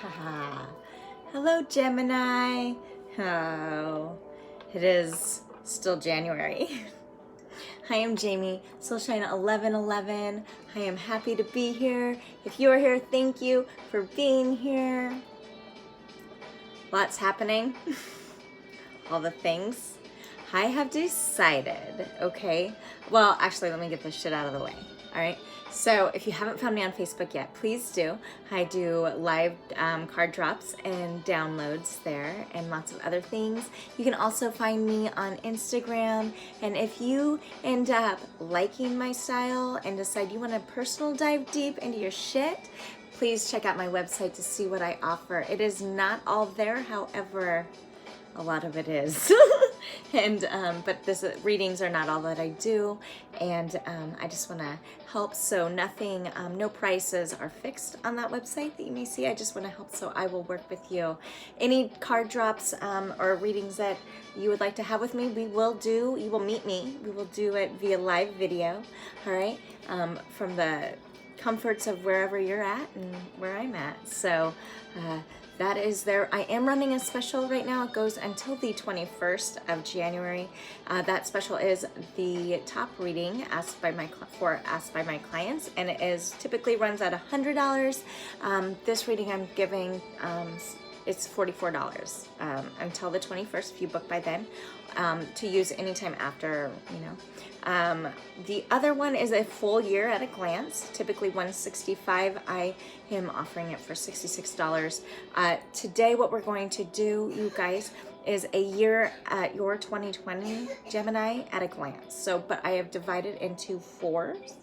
Haha. Hello, Gemini. Oh, it is still January. I am Jamie, Soulshine 1111. I am happy to be here. If you are here, thank you for being here. Lots happening. All the things. I have decided, okay? Well, actually, let me get this shit out of the way, all right? So if you haven't found me on Facebook yet, please do. I do live card drops and downloads there and lots of other things. You can also find me on Instagram. And if you end up liking my style and decide you want to personal dive deep into your shit, please check out my website to see what I offer. It is not all there, however, a lot of it is. And but this readings are not all that I do, and I just want to help. So nothing, no prices are fixed on that website that you may see. I just want to help, so I will work with you. Any card drops or readings that you would like to have with me, we will do. You will meet me. We will do it via live video. All right, from the comforts of wherever you're at and where I'm at. So that is there. I am running a special right now. It goes until the 21st of January. That special is the top reading asked by my clients, and it is typically runs at $100. This reading I'm giving, it's $44 until the 21st if you book by then, to use anytime after, you know. The other one is a full year at a glance, typically $165. I am offering it for $66. Today what we're going to do, you guys, is a year at your 2020 Gemini at a glance. So, but I have divided into quarters.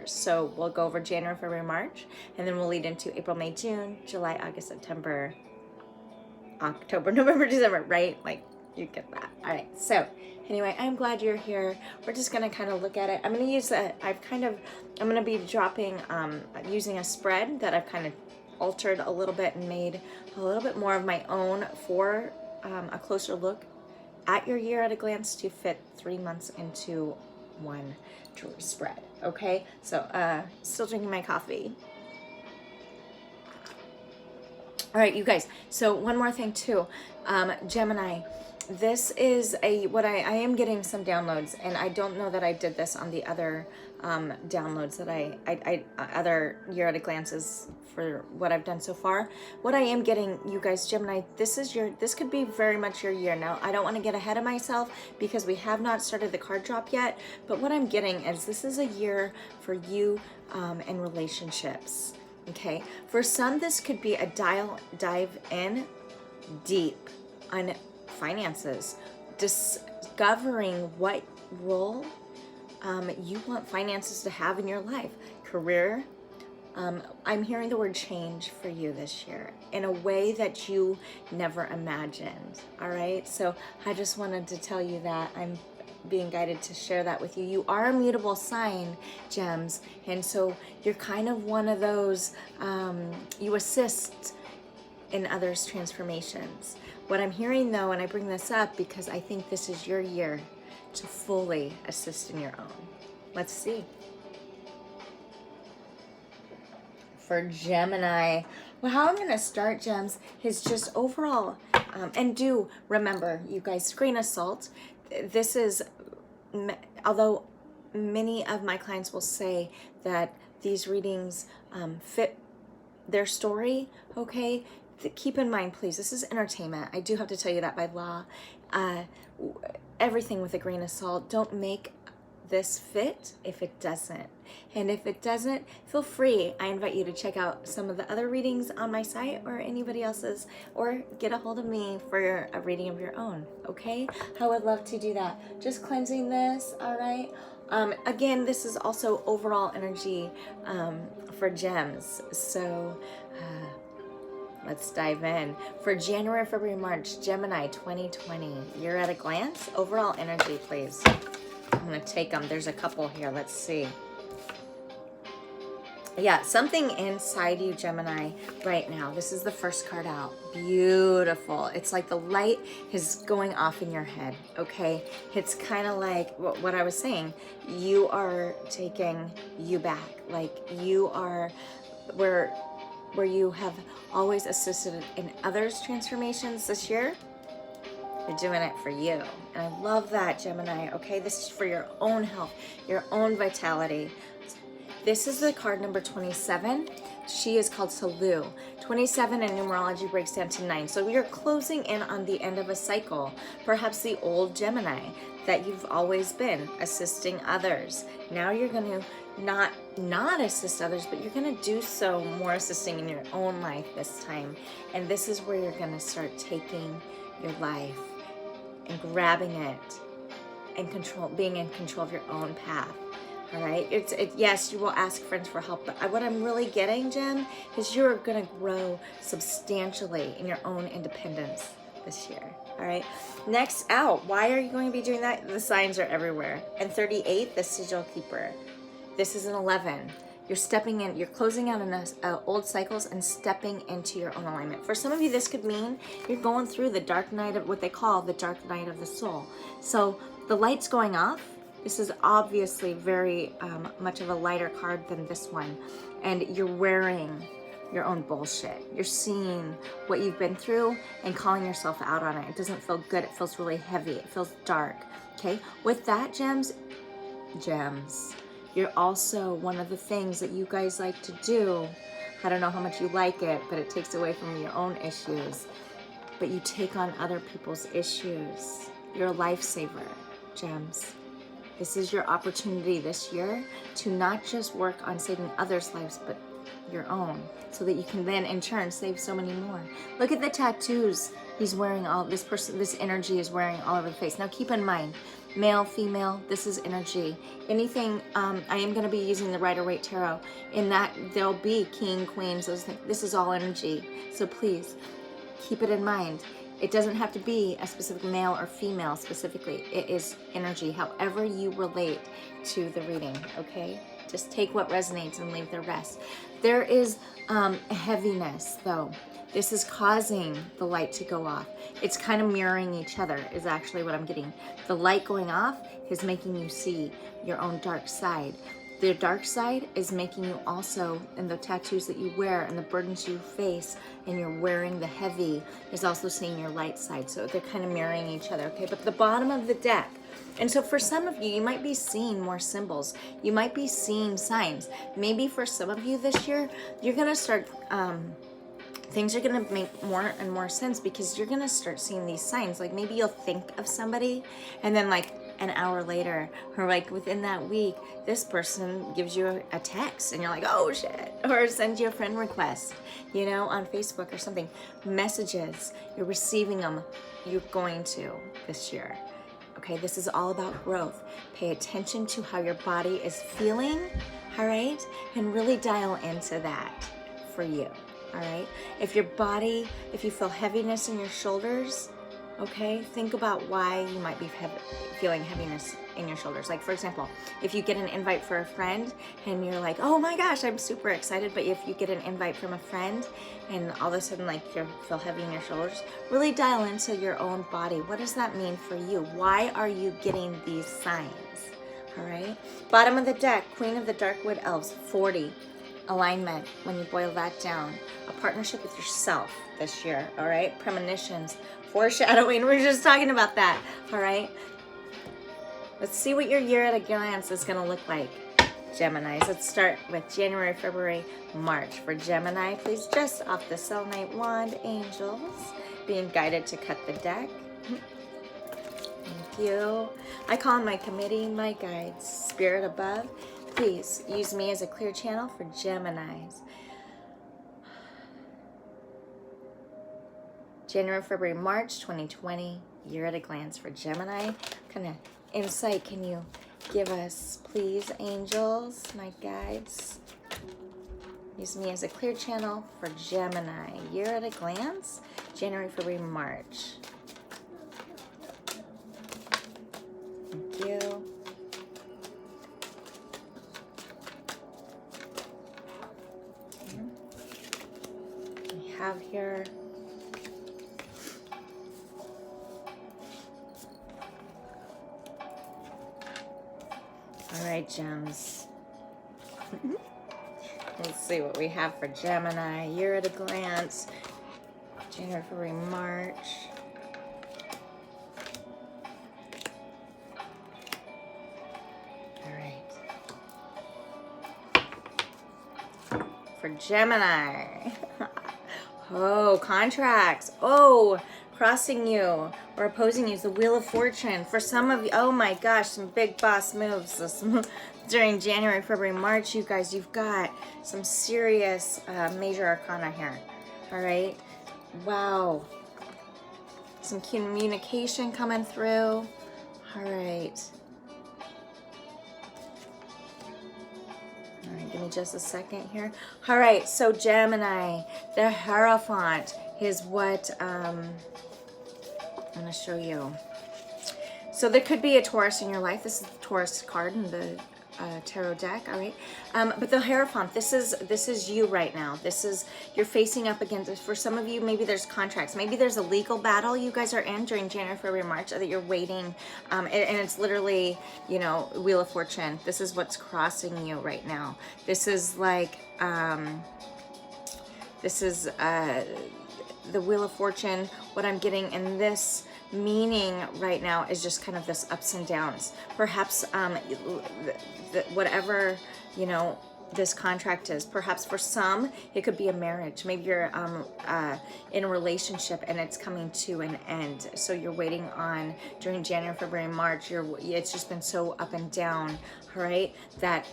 So we'll go over January, February, March, and then we'll lead into April, May, June, July, August, September, October, November, December, right? Like, you get that. All right. So anyway, I'm glad you're here. We're just going to kind of look at it. I'm going to use I'm going to be dropping, using a spread that I've kind of altered a little bit and made a little bit more of my own for a closer look at your year at a glance to fit 3 months into one spread. Okay. So, still drinking my coffee. All right, you guys. So one more thing too, Gemini. This is I am getting some downloads, and I don't know that I did this on the other downloads that I other year at a glances for what I've done so far. What I am getting, you guys, Gemini, this could be very much your year. Now, I don't want to get ahead of myself because we have not started the card drop yet, but what I'm getting is this is a year for you and relationships. Okay, for some this could be a dive in deep on finances, discovering what role you want finances to have in your life. Career, I'm hearing the word change for you this year in a way that you never imagined. All right, so I just wanted to tell you that I'm being guided to share that with you. You are a mutable sign, gems, and so you're kind of one of those, you assist in others' transformations. What I'm hearing though, and I bring this up because I think this is your year to fully assist in your own. Let's see. For Gemini, well, how I'm going to start, gems, is just overall, and do remember, you guys, grain of salt. This is, although many of my clients will say that these readings fit their story, okay, keep in mind, please, this is entertainment. I do have to tell you that by law. Everything with a grain of salt. Don't make this fit if it doesn't. And if it doesn't, feel free. I invite you to check out some of the other readings on my site or anybody else's, or get a hold of me for a reading of your own, okay? I would love to do that. Just cleansing this, all right? Again, this is also overall energy for gems. So let's dive in. For January, February, March, Gemini 2020, you're at a glance. Overall energy, please. I'm going to take them. There's a couple here. Let's see. Yeah, something inside you, Gemini, right now. This is the first card out. Beautiful. It's like the light is going off in your head, okay? It's kind of like what I was saying. You are taking you back. Like you are, where where you have always assisted in others' transformations this year, you're doing it for you. And I love that, Gemini, okay? This is for your own health, your own vitality. This is the card number 27. She is called Salu. 27 in numerology breaks down to 9. So we are closing in on the end of a cycle. Perhaps the old Gemini that you've always been, assisting others. Now you're going to not assist others, but you're going to do so more assisting in your own life this time. And this is where you're going to start taking your life and grabbing it and being in control of your own path. All right. Yes, you will ask friends for help, but what I'm really getting, Jem, is you're going to grow substantially in your own independence this year. All right. Next out, why are you going to be doing that? The signs are everywhere. And 38, the sigil keeper. This is an 11. You're stepping in, you're closing out old cycles and stepping into your own alignment. For some of you, this could mean you're going through the dark night of what they call the dark night of the soul. So the light's going off. This is obviously very much of a lighter card than this one. And you're wearing your own bullshit. You're seeing what you've been through and calling yourself out on it. It doesn't feel good. It feels really heavy. It feels dark. Okay? With that, gems, you're also one of the things that you guys like to do. I don't know how much you like it, but it takes away from your own issues. But you take on other people's issues. You're a lifesaver, gems. This is your opportunity this year to not just work on saving others' lives, but your own, so that you can then in turn save so many more. Look at the tattoos he's wearing. This energy is wearing all over the face. Now keep in mind, male, female, this is energy. Anything, I am going to be using the Rider-Waite Tarot. In that, there'll be king, queens, those things. This is all energy. So please, keep it in mind. It doesn't have to be a specific male or female specifically. It is energy, however you relate to the reading, okay? Just take what resonates and leave the rest. There is a heaviness, though. This is causing the light to go off. It's kind of mirroring each other is actually what I'm getting. The light going off is making you see your own dark side. The dark side is making you also, and the tattoos that you wear and the burdens you face, and you're wearing the heavy, is also seeing your light side. So they're kind of mirroring each other, okay? But the bottom of the deck, and so for some of you, you might be seeing more symbols. You might be seeing signs. Maybe for some of you this year, you're going to start, things are going to make more and more sense, because you're going to start seeing these signs. Like maybe you'll think of somebody, and then like an hour later, or like within that week, this person gives you a text and you're like, oh shit, or sends you a friend request, you know, on Facebook or something. Messages, you're receiving them, you're going to this year. Okay, this is all about growth. Pay attention to how your body is feeling, all right? And really dial into that for you, all right? If you feel heaviness in your shoulders, okay, think about why you might be feeling heaviness in your shoulders. Like, for example, if you get an invite for a friend and you're like, oh my gosh, I'm super excited. But if you get an invite from a friend and all of a sudden like you feel heavy in your shoulders, really dial into your own body. What does that mean for you? Why are you getting these signs? All right. Bottom of the deck, Queen of the Darkwood Elves, 40. Alignment, when you boil that down. A partnership with yourself this year, all right? Premonitions, foreshadowing, we're just talking about that, all right? Let's see what your year at a glance is going to look like, Geminis. Let's start with January, February, March. For Gemini, please just off the selenite wand, angels, being guided to cut the deck. Thank you. I call on my committee, my guides, spirit above. Please use me as a clear channel for Geminis. January, February, March 2020, year at a glance for Gemini. What kind of insight can you give us, please, angels, my guides? Use me as a clear channel for Gemini. Year at a glance, January, February, March. Thank you. We have here all right, gems. Let's see what we have for Gemini. Year at a glance. January, February, March. All right. For Gemini. Oh, contracts. Oh, crossing you or opposing you is the Wheel of Fortune. For some of you, oh my gosh, some big boss moves during January, February, March. You guys, you've got some serious major arcana here. All right. Wow. Some communication coming through. All right. All right, give me just a second here. All right, so Gemini, the Hierophant is what I'm going to show you. So there could be a Taurus in your life. This is the Taurus card in the tarot deck, all right? But the Hierophant, this is you right now. This is, you're facing up against, for some of you, maybe there's contracts. Maybe there's a legal battle you guys are in during January, February, March that you're waiting. And it's literally, you know, Wheel of Fortune. This is what's crossing you right now. This is like, this is the Wheel of Fortune. What I'm getting in this meaning right now is just kind of this ups and downs. Perhaps whatever, you know, this contract is, perhaps for some it could be a marriage. Maybe you're in a relationship and it's coming to an end, so you're waiting on during January, February, March. It's just been so up and down, all right, that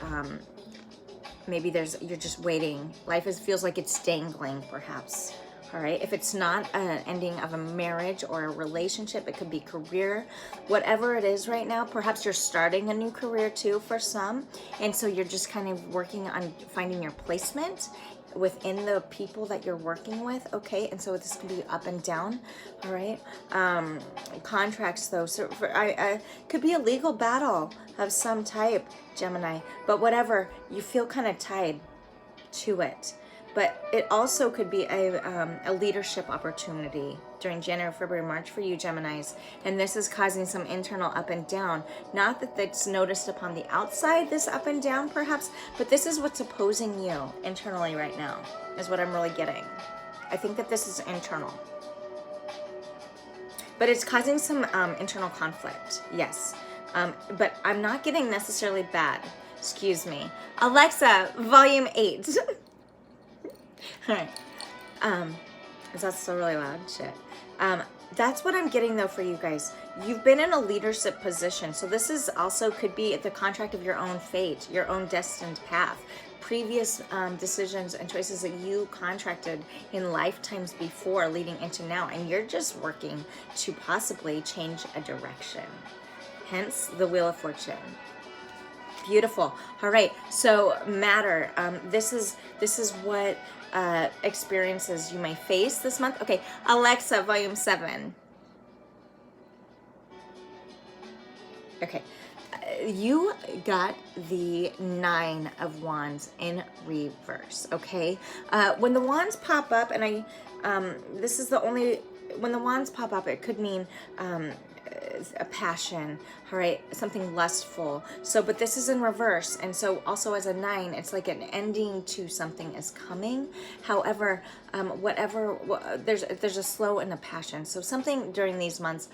maybe you're just waiting. Life feels like it's dangling, perhaps. All right, if it's not an ending of a marriage or a relationship, it could be career. Whatever it is right now, perhaps you're starting a new career too for some. And so you're just kind of working on finding your placement within the people that you're working with, okay? And so this can be up and down, all right? Contracts though, so could be a legal battle of some type, Gemini. But whatever, you feel kind of tied to it. But it also could be a leadership opportunity during January, February, March for you Geminis. And this is causing some internal up and down. Not that that's noticed upon the outside, this up and down perhaps, but this is what's opposing you internally right now, is what I'm really getting. I think that this is internal. But it's causing some internal conflict, yes. But I'm not getting necessarily bad. Excuse me. Alexa, volume 8. All right. Is that still really loud? Shit. That's what I'm getting though for you guys. You've been in a leadership position. So this is also could be the contract of your own fate, your own destined path. Previous decisions and choices that you contracted in lifetimes before leading into now. And you're just working to possibly change a direction. Hence the Wheel of Fortune. Beautiful. All right. So matter. This is what experiences you may face this month. Okay. Alexa, volume 7. Okay. You got the 9 of Wands in reverse. Okay. When the wands pop up, and this is the only, when the wands pop up, it could mean, a passion, all right, something lustful. So, but this is in reverse, and so also as a 9, it's like an ending to something is coming. However, there's a slow and a passion. So something during these months,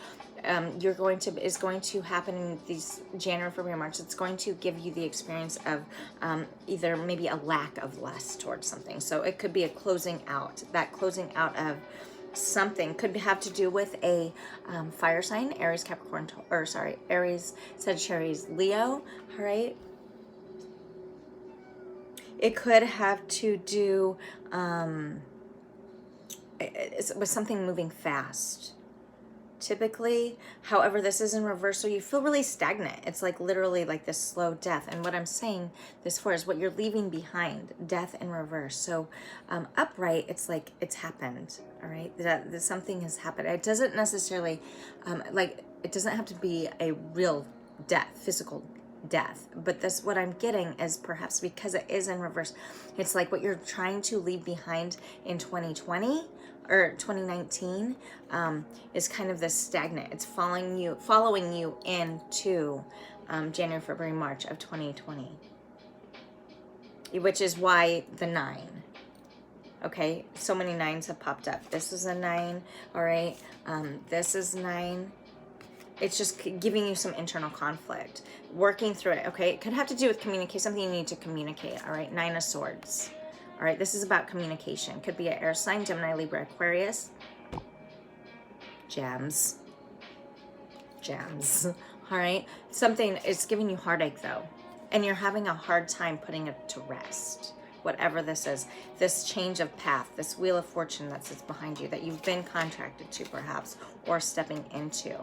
is going to happen in these January, February, March. It's going to give you the experience of either maybe a lack of lust towards something. So it could be a closing out. That closing out of something could have to do with a fire sign, Aries, Capricorn, Aries, Sagittarius, Leo, all right? It could have to do with something moving fast. Typically, however, this is in reverse, so you feel really stagnant. It's like literally like this slow death. And what I'm saying this for is what you're leaving behind, death in reverse. So upright, it's like it's happened, all right? That something has happened. It doesn't necessarily, it doesn't have to be a real death, physical death. But this, what I'm getting is perhaps because it is in reverse, it's like what you're trying to leave behind in 2020 or 2019 is kind of this stagnant. It's following you into January, February, March of 2020. which is why the 9. Okay, so many 9s have popped up. This is a 9, all right? This is 9. It's just giving you some internal conflict, working through it, okay? It could have to do with communicate, something you need to communicate, all right? 9 of Swords, all right? This is about communication. Could be an air sign, Gemini, Libra, Aquarius. Gems, all right? Something is giving you heartache, though, and you're having a hard time putting it to rest. Whatever this is, this change of path, this wheel of fortune that sits behind you, that you've been contracted to perhaps, or stepping into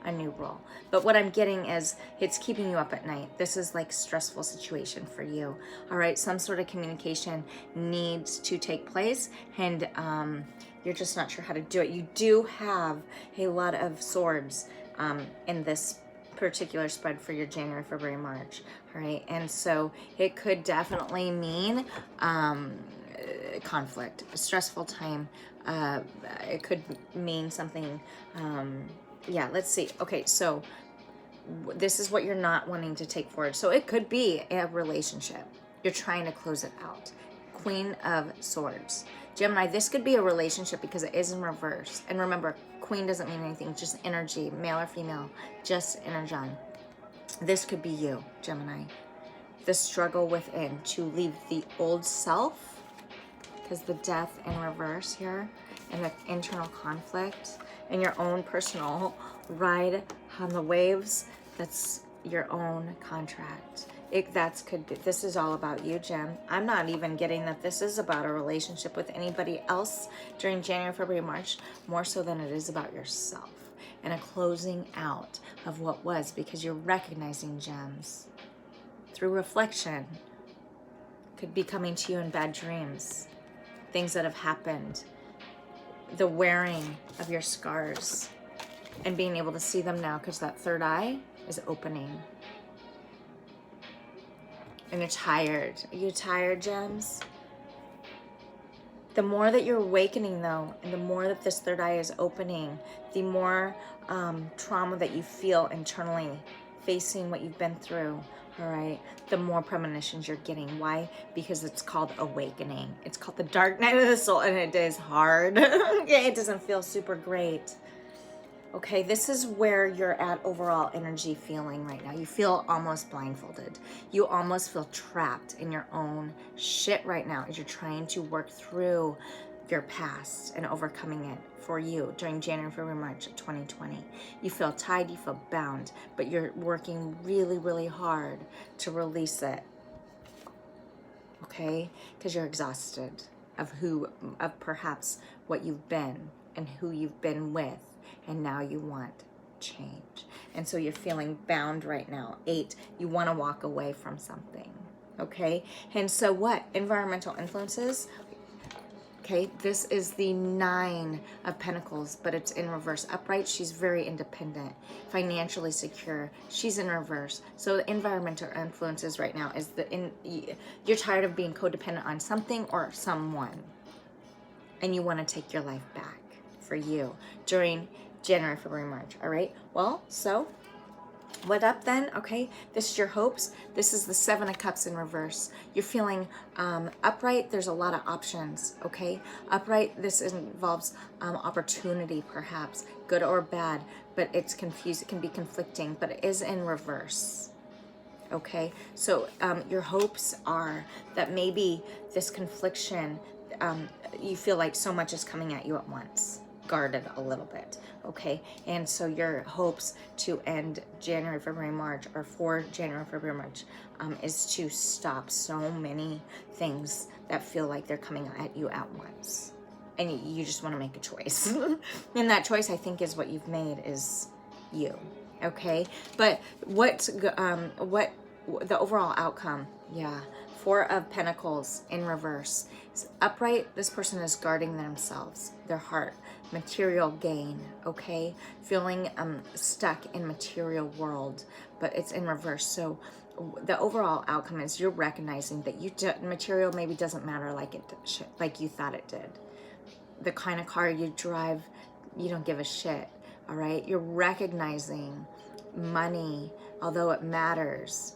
a new role. But what I'm getting is it's keeping you up at night. This is like stressful situation for you. All right, some sort of communication needs to take place, and you're just not sure how to do it. You do have a lot of swords in this particular spread for your January, February, March. All right, and so it could definitely mean conflict, a stressful time. It could mean something. Yeah, let's see. Okay, so this is what you're not wanting to take forward. So it could be a relationship. You're trying to close it out. Queen of Swords. Gemini, this could be a relationship because it is in reverse. And remember, Queen doesn't mean anything, just energy, male or female, just energon. This could be you, Gemini. The struggle within to leave the old self, because the death in reverse here, and the internal conflict, and your own personal ride on the waves. That's your own contract. This is all about you, Gem. I'm not even getting that this is about a relationship with anybody else during January, February, March, more so than it is about yourself and a closing out of what was, because you're recognizing, gems, through reflection. Could be coming to you in bad dreams, things that have happened, the wearing of your scars and being able to see them now, because that third eye is opening. And you're tired. Are you tired, gems? The more that you're awakening, though, and the more that this third eye is opening, the more trauma that you feel internally, facing what you've been through, all right, the more premonitions you're getting. Why? Because it's called awakening. It's called the dark night of the soul, and it is hard. It doesn't feel super great. Okay, this is where you're at overall energy feeling right now. You feel almost blindfolded. You almost feel trapped in your own shit right now as you're trying to work through your past and overcoming it for you during January, February, March of 2020. You feel tied, you feel bound, but you're working really, really hard to release it. Okay, because you're exhausted of perhaps what you've been and who you've been with. And now you want change. And so you're feeling bound right now. 8, you want to walk away from something. Okay? And so what? Environmental influences. Okay, this is the 9 of Pentacles, but it's in reverse. Upright, she's very independent, financially secure. She's in reverse. So the environmental influences right now is you're tired of being codependent on something or someone. And you want to take your life back for you during January, February, March. All right. Well, so what up then? Okay. This is your hopes. This is the 7 of Cups in reverse. You're feeling upright. There's a lot of options. Okay. Upright. This involves opportunity, perhaps good or bad, but it's confused. It can be conflicting, but it is in reverse. Okay. So your hopes are that maybe this confliction, you feel like so much is coming at you at once. Guarded a little bit, okay? And so your hopes to end January, February, March, or for January, February, March, is to stop so many things that feel like they're coming at you at once. And you just want to make a choice. And that choice, I think, is what you've made, is you, okay? But what the overall outcome, yeah, 4 of Pentacles in reverse. Upright, this person is guarding themselves, their heart, material gain, okay? Feeling stuck in material world, but it's in reverse. So the overall outcome is you're recognizing that material maybe doesn't matter like you thought it did. The kind of car you drive, you don't give a shit, all right? You're recognizing money, although it matters,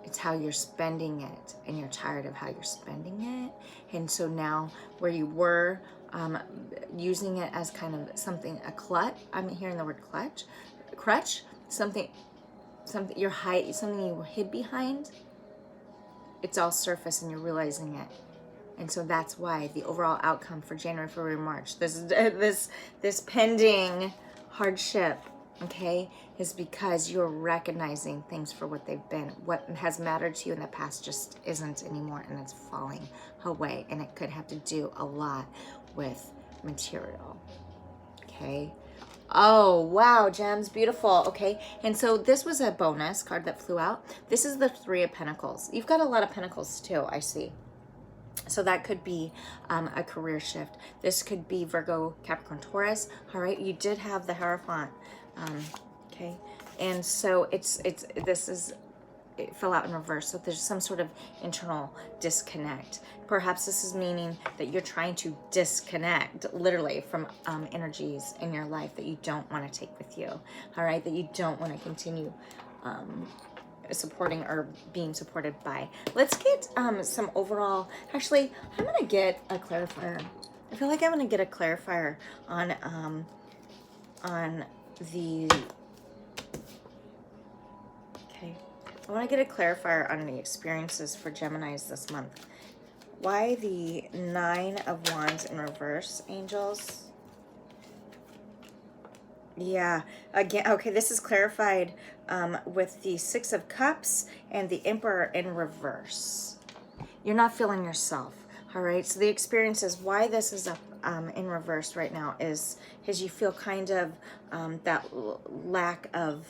It's how you're spending it, and you're tired of how you're spending it. And so now where you were using it as kind of something, a clutch, I'm hearing the word crutch, something something you hid behind, it's all surface and you're realizing it. And so that's why the overall outcome for January, February, March, this pending hardship, okay, is because you're recognizing things for what they've been. What has mattered to you in the past just isn't anymore, and it's falling away. And it could have to do a lot with material, okay? Oh, wow, gems, beautiful. Okay, and so this was a bonus card that flew out. This is the Three of Pentacles. You've got a lot of pentacles too, I see. So that could be a career shift. This could be Virgo, Capricorn, Taurus. All right, you did have the Hierophant. Okay, and so it fell out in reverse. So there's some sort of internal disconnect. Perhaps this is meaning that you're trying to disconnect literally from energies in your life that you don't want to take with you. All right, that you don't want to continue supporting or being supported by. Let's get some overall, actually, I'm going to get a clarifier. I feel like I'm going to get a clarifier on the, okay, I want to get a clarifier on the experiences for Geminis this month. Why the 9 of Wands in reverse, angels? Yeah, again, okay, this is clarified with the 6 of Cups and the Emperor in reverse. You're not feeling yourself, all right? So the experience is why this is up in reverse right now is you feel kind of that lack of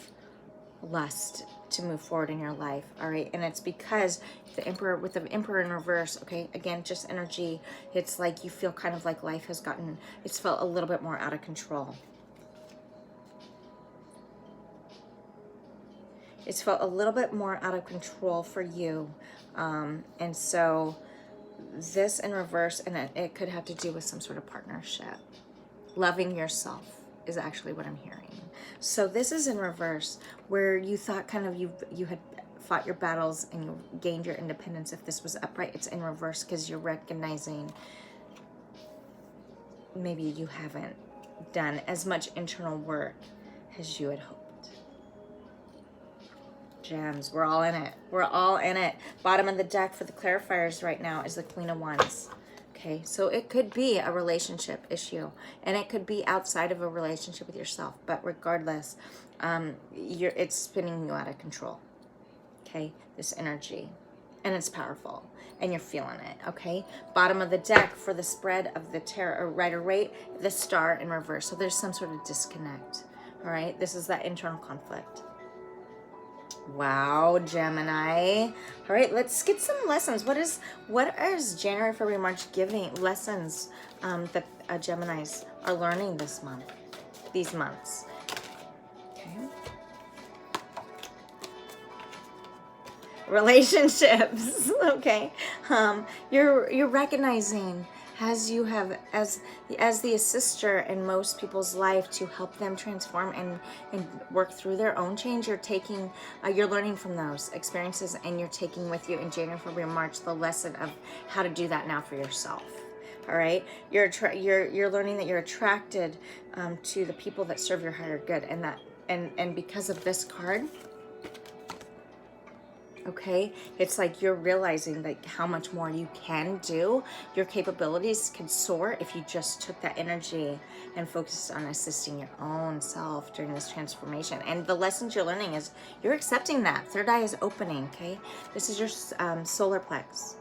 lust to move forward in your life, all right? And it's because the Emperor, with the Emperor in reverse, okay, again, just energy, it's like you feel kind of like life has gotten, it's felt a little bit more out of control. It's felt a little bit more out of control for you. And so this in reverse, and it could have to do with some sort of partnership. Loving yourself is actually what I'm hearing. So this is in reverse, where you thought kind of you had fought your battles and you gained your independence. If this was upright, it's in reverse because you're recognizing maybe you haven't done as much internal work as you had hoped. Gems, we're all in it. We're all in it. Bottom of the deck for the clarifiers right now is the Queen of Wands. Okay, so it could be a relationship issue, and it could be outside of a relationship with yourself. But regardless, it's spinning you out of control. Okay, this energy, and it's powerful, and you're feeling it. Okay, bottom of the deck for the spread of the tarot or rider rate, the Star in reverse. So there's some sort of disconnect. All right, this is that internal conflict. Wow, Gemini. All right, let's get some lessons. What is January, February, March giving lessons that Geminis are learning this month, these months? Okay. Relationships. Okay. You're recognizing as you have as the assister in most people's life to help them transform and work through their own change. You're taking you're learning from those experiences, and you're taking with you in January, February, March the lesson of how to do that now for yourself. All right, you're learning that you're attracted to the people that serve your higher good, and because of this card, okay, it's like you're realizing like how much more you can do. Your capabilities can soar if you just took that energy and focused on assisting your own self during this transformation. And the lessons you're learning is you're accepting that. Third eye is opening, okay? This is your solar plex.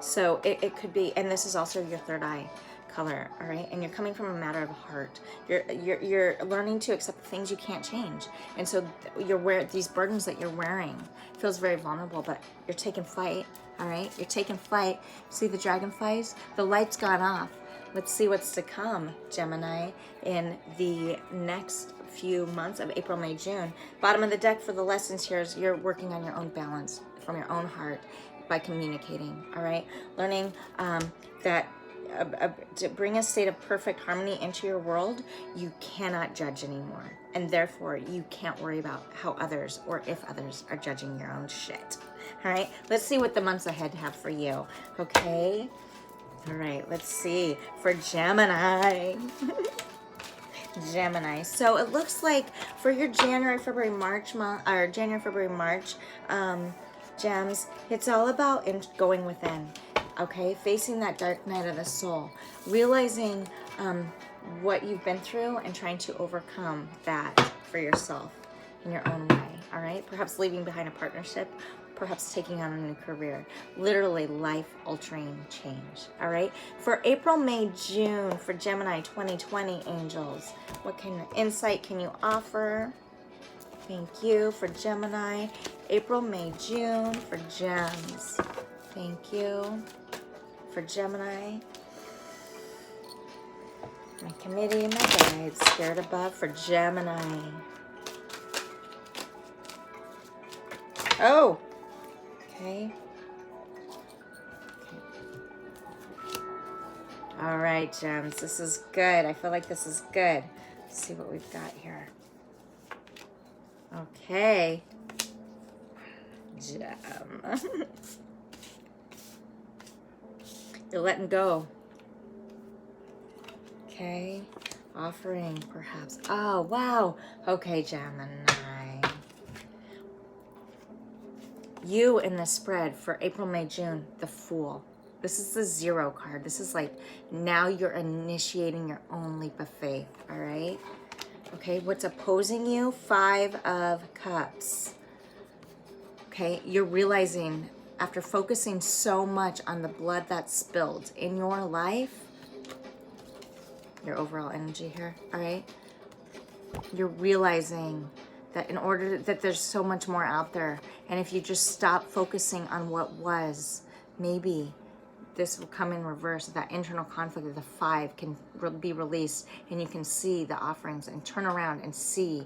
So it could be, and this is also your third eye color, all right? And you're coming from a matter of heart. You're learning to accept the things you can't change. And so these burdens that you're wearing feels very vulnerable, but you're taking flight, all right? You're taking flight. See the dragonflies? The light's gone off. Let's see what's to come, Gemini, in the next few months of April, May, June. Bottom of the deck for the lessons here is you're working on your own balance from your own heart by communicating, all right? Learning that to bring a state of perfect harmony into your world, you cannot judge anymore. And therefore, you can't worry about how others or if others are judging your own shit. All right, let's see what the months ahead have for you. Okay. All right, let's see for Gemini. Gemini. So it looks like for your January, February, March month, or January, February, March, gems, it's all about going within, okay? Facing that dark night of the soul, realizing what you've been through and trying to overcome that for yourself in your own way, all right? Perhaps leaving behind a partnership, perhaps taking on a new career, literally life-altering change, all right? For April, May, June, for Gemini 2020 angels, what kind of insight can you offer? Thank you for Gemini. April, May, June for gems. Thank you for Gemini. My committee, my guides, spirit above for Gemini. Oh, okay. All right, gems, this is good. I feel like this is good. Let's see what we've got here. Okay. Gem. You're letting go. Okay. Offering, perhaps. Oh, wow. Okay, Gemini. You in the spread for April, May, June, the Fool. This is the 0 card. This is like, now you're initiating your own leap of faith, all right? Okay, what's opposing you? 5 of Cups. Okay, you're realizing after focusing so much on the blood that's spilled in your life, your overall energy here, all right? You're realizing that in order that there's so much more out there, and if you just stop focusing on what was, maybe this will come in reverse. That internal conflict of the 5 can be released, and you can see the offerings and turn around and see,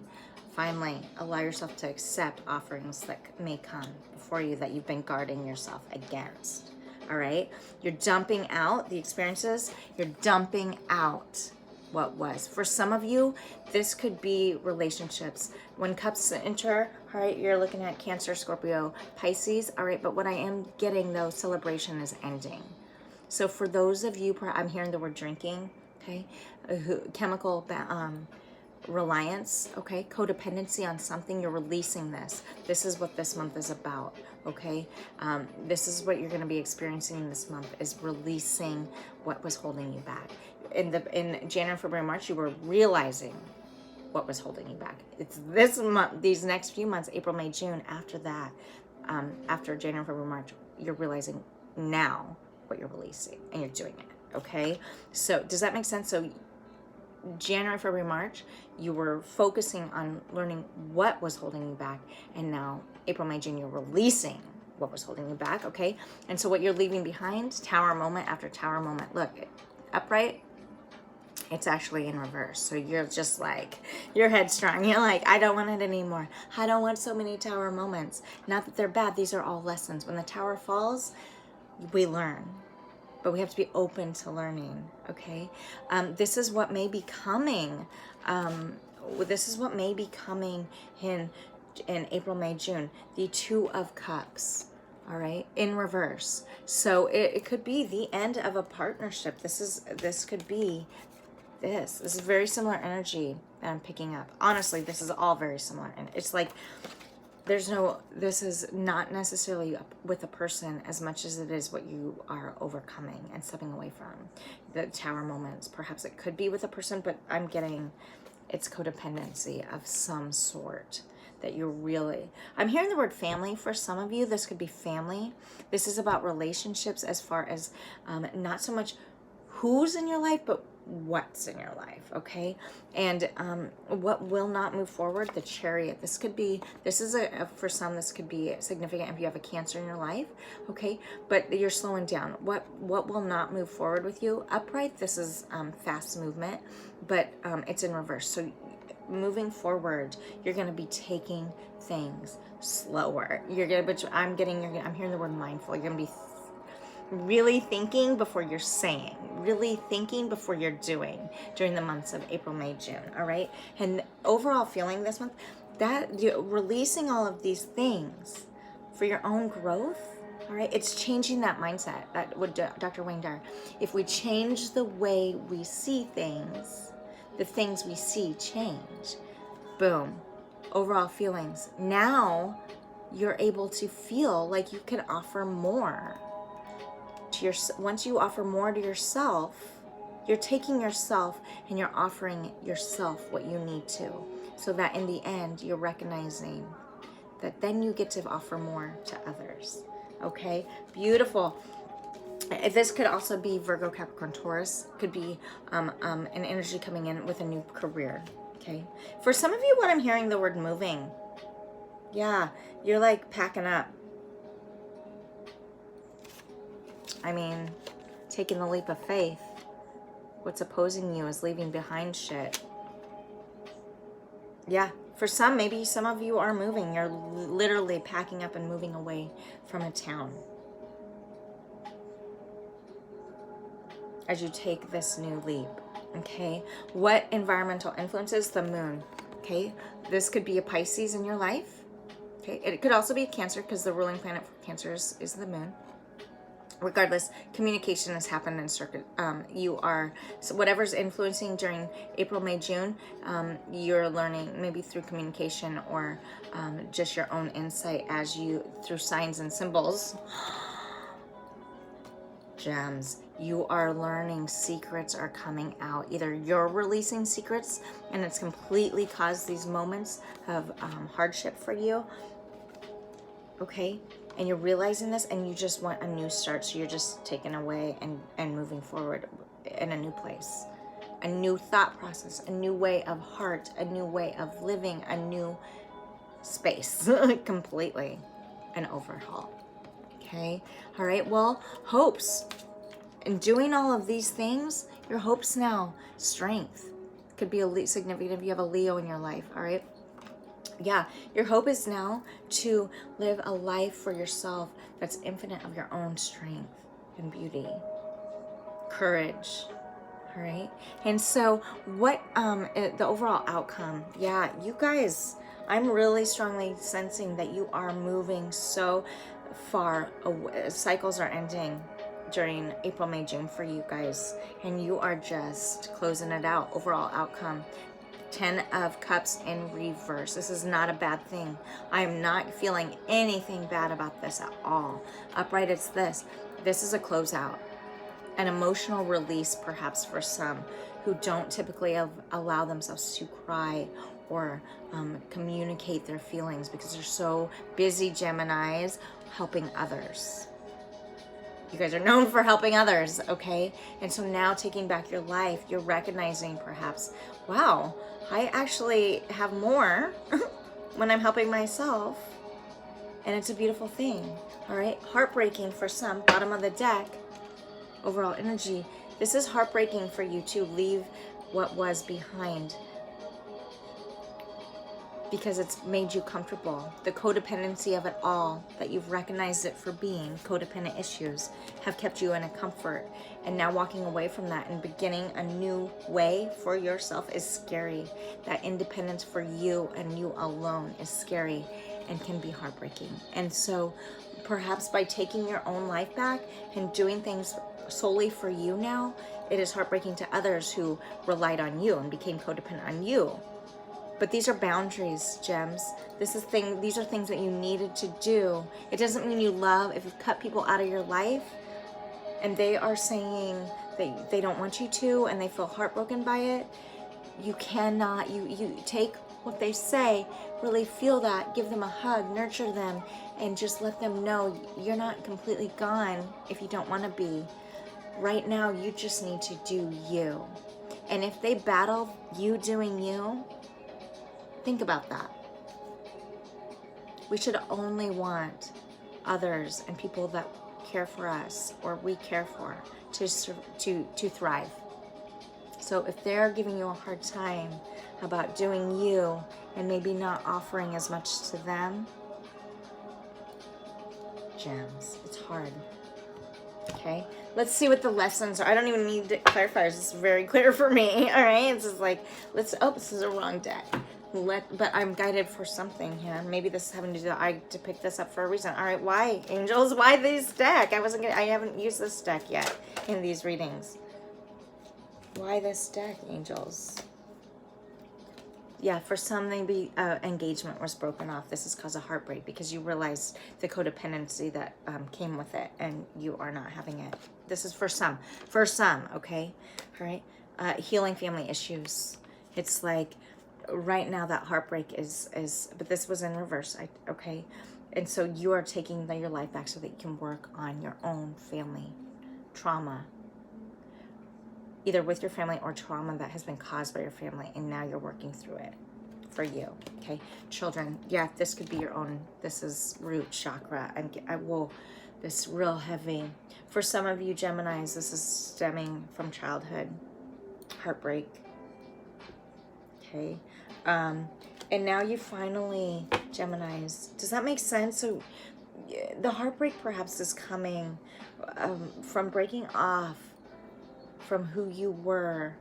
finally, allow yourself to accept offerings that may come before you that you've been guarding yourself against. All right? You're dumping out the experiences. You're dumping out what was. For some of you, this could be relationships. When cups enter, all right, you're looking at Cancer, Scorpio, Pisces, all right, but what I am getting, though, celebration is ending. So for those of you, I'm hearing the word drinking, okay, chemical reliance, okay, codependency on something, you're releasing this. This is what this month is about, okay? This is what you're going to be experiencing this month, is releasing what was holding you back. In January, February, March, you were realizing what was holding you back. It's this month, these next few months, April, May, June, after that, after January, February, March, you're realizing now what you're releasing, and you're doing it, okay? So does that make sense? So January, February, March, you were focusing on learning what was holding you back, and now April, May, June, you're releasing what was holding you back, okay? And so what you're leaving behind, tower moment after tower moment. Look, upright, it's actually in reverse. So you're just like, you're headstrong. You're like, I don't want it anymore. I don't want so many tower moments. Not that they're bad. These are all lessons. When the tower falls, we learn. But we have to be open to learning, okay? This is what may be coming. This is what may be coming in April, May, June. The 2 of Cups, all right, in reverse. So it could be the end of a partnership. This could be this. This is very similar energy that I'm picking up. Honestly, this is all very similar. And it's like, this is not necessarily with a person as much as it is what you are overcoming and stepping away from. The tower moments, perhaps it could be with a person, but I'm getting it's codependency of some sort that you're really, I'm hearing the word family for some of you. This could be family. This is about relationships as far as not so much who's in your life, but what's in your life, okay? And what will not move forward, the Chariot. This is for some, this could be significant if you have a Cancer in your life, okay? But you're slowing down. What will not move forward with you? Upright, this is fast movement, but it's in reverse. So moving forward, you're going to be taking things slower. I'm hearing the word mindful. You're going to be really thinking before you're saying, really thinking before you're doing during the months of April, May, June, all right? And overall feeling this month, that you're releasing all of these things for your own growth, all right? It's changing that mindset. That would Dr. Wayne Dyer. If we change the way we see things, the things we see change. Boom. Overall feelings. Now you're able to feel like you can offer more to once you offer more to yourself, you're taking yourself and you're offering yourself what you need to, so that in the end you're recognizing that then you get to offer more to others. Okay, beautiful. This could also be Virgo, Capricorn, Taurus. Could be an energy coming in with a new career. Okay, for some of you, what I'm hearing, the word moving. Yeah, you're like packing up. I mean, taking the leap of faith. What's opposing you is leaving behind shit. Yeah, for some, maybe some of you are moving. You're literally packing up and moving away from a town as you take this new leap. Okay, what environmental influences? The moon. Okay, this could be a Pisces in your life. Okay, it could also be a Cancer, because the ruling planet for Cancer is the moon. Regardless, communication has happened in circuit. You are, so whatever's influencing during April, May, June, you're learning maybe through communication or just your own insight as you, through signs and symbols. Gems, you are learning, secrets are coming out. Either you're releasing secrets and it's completely caused these moments of hardship for you. Okay, and you're realizing this and you just want a new start, so you're just taking away and moving forward in a new place, a new thought process, a new way of heart, a new way of living, a new space. Completely an overhaul. Okay, all right, well, hopes. In doing all of these things, your hopes now, strength. Could be a significant if you have a Leo in your life, all right? Yeah, your hope is now to live a life for yourself that's infinite of your own strength and beauty, courage, all right? And so what the overall outcome, yeah, you guys, I'm really strongly sensing that you are moving so far away. Cycles are ending during April, May, June for you guys, and you are just closing it out. Overall outcome, 10 of Cups in reverse. This is not a bad thing. I'm not feeling anything bad about this at all. Upright, it's this. This is a closeout, an emotional release, perhaps for some who don't typically allow themselves to cry or communicate their feelings because they're so busy, Geminis, helping others. You guys are known for helping others, okay? And so now taking back your life, you're recognizing perhaps, wow, I actually have more when I'm helping myself. And it's a beautiful thing, all right? Heartbreaking for some, bottom of the deck, overall energy. This is heartbreaking for you to leave what was behind because it's made you comfortable. The codependency of it all, that you've recognized it for being, codependent issues, have kept you in a comfort. And now walking away from that and beginning a new way for yourself is scary. That independence for you and you alone is scary and can be heartbreaking. And so perhaps by taking your own life back and doing things solely for you now, it is heartbreaking to others who relied on you and became codependent on you. But these are boundaries, Gems. These are things that you needed to do. It doesn't mean you love. If you've cut people out of your life and they are saying that they don't want you to and they feel heartbroken by it, you cannot, you take what they say, really feel that, give them a hug, nurture them, and just let them know you're not completely gone if you don't want to be. Right now, you just need to do you. And if they battle you doing you, think about that. We should only want others and people that care for us or we care for to thrive. So if they're giving you a hard time about doing you and maybe not offering as much to them, Gems, it's hard. Okay, let's see what the lessons are. I don't even need clarifiers. It's very clear for me. All right, it's just like, oh, this is a wrong deck. But I'm guided for something here. Maybe this is having to do, to pick this up for a reason. All right, why, angels? Why this deck? I haven't used this deck yet in these readings. Why this deck, angels? Yeah, for some, maybe engagement was broken off. This has caused a heartbreak because you realized the codependency that came with it, and you are not having it. This is for some, okay? All right, healing family issues. It's like right now that heartbreak is, but this was in reverse, okay? And so you are taking your life back so that you can work on your own family trauma, either with your family or trauma that has been caused by your family, and now you're working through it for you, okay? Children, yeah, this could be your own. This is root chakra, and this real heavy. For some of you Geminis, this is stemming from childhood heartbreak, okay? And now you finally, Geminis, does that make sense? So the heartbreak perhaps is coming from breaking off from who you were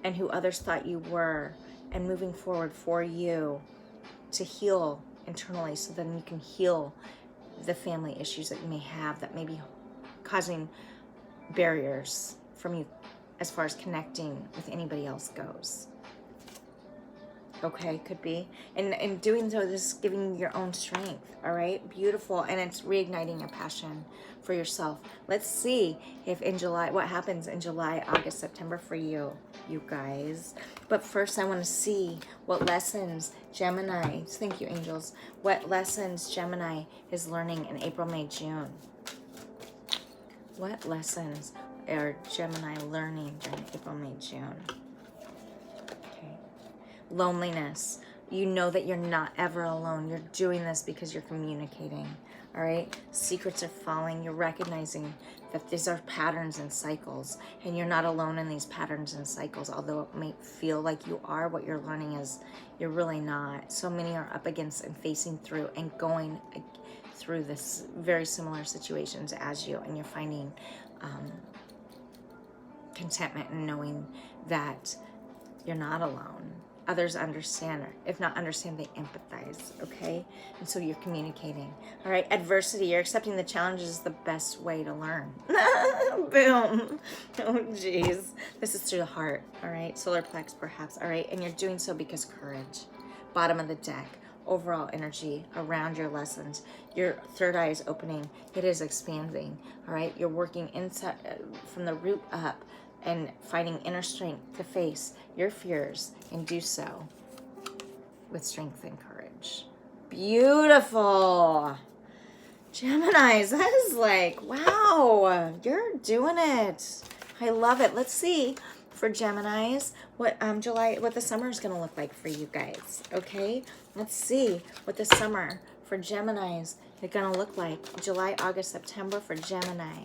and who others thought you were, and moving forward for you to heal internally, so then you can heal the family issues that you may have that may be causing barriers from you as far as connecting with anybody else goes. Okay, could be. And in doing so, this is giving you your own strength, all right? Beautiful. And it's reigniting your passion for yourself. Let's see if in July, what happens in July, August, September for you, you guys. But first, I want to see what lessons Gemini, thank you, angels, what lessons Gemini is learning in April, May, June. What lessons are Gemini learning during April, May, June? Loneliness. You know that you're not ever alone. You're doing this because you're communicating. All right? Secrets are falling. You're recognizing that these are patterns and cycles, and you're not alone in these patterns and cycles. Although it may feel like you are, what you're learning is you're really not. So many are up against and facing through and going through this very similar situations as you, and you're finding contentment in knowing that you're not alone. Others understand, or if not understand, they empathize, okay? And so you're communicating. All right, adversity, you're accepting the challenges is the best way to learn. Boom. Oh, geez. This is through the heart, all right? Solar plex, perhaps, all right? And you're doing so because courage. Bottom of the deck, overall energy around your lessons. Your third eye is opening. It is expanding, all right? You're working inside from the root up, and finding inner strength to face your fears, and do so with strength and courage. Beautiful. Geminis, that is like, wow, you're doing it. I love it. Let's see for Geminis what what the summer is going to look like for you guys, okay? Let's see what the summer for Geminis is going to look like. July, August, September for Gemini.